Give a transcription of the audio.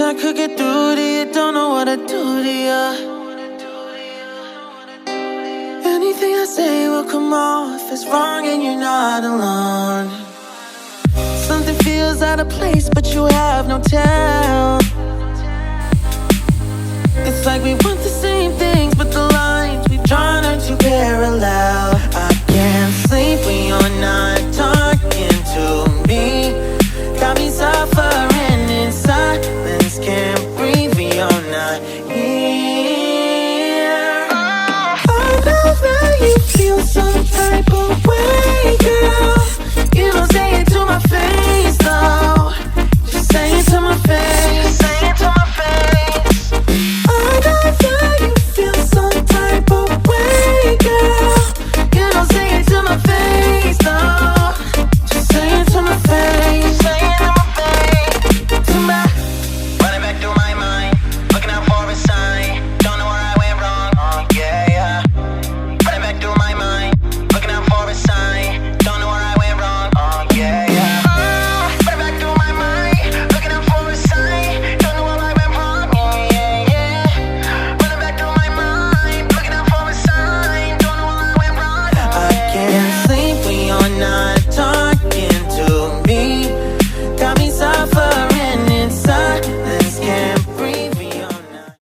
I could get through to you, don't know what to do to you. Anything I say will come off as wrong and you're not alone. Something feels out of place but you have no tell. It's like we want the same things but the lines we've drawn are too parallel.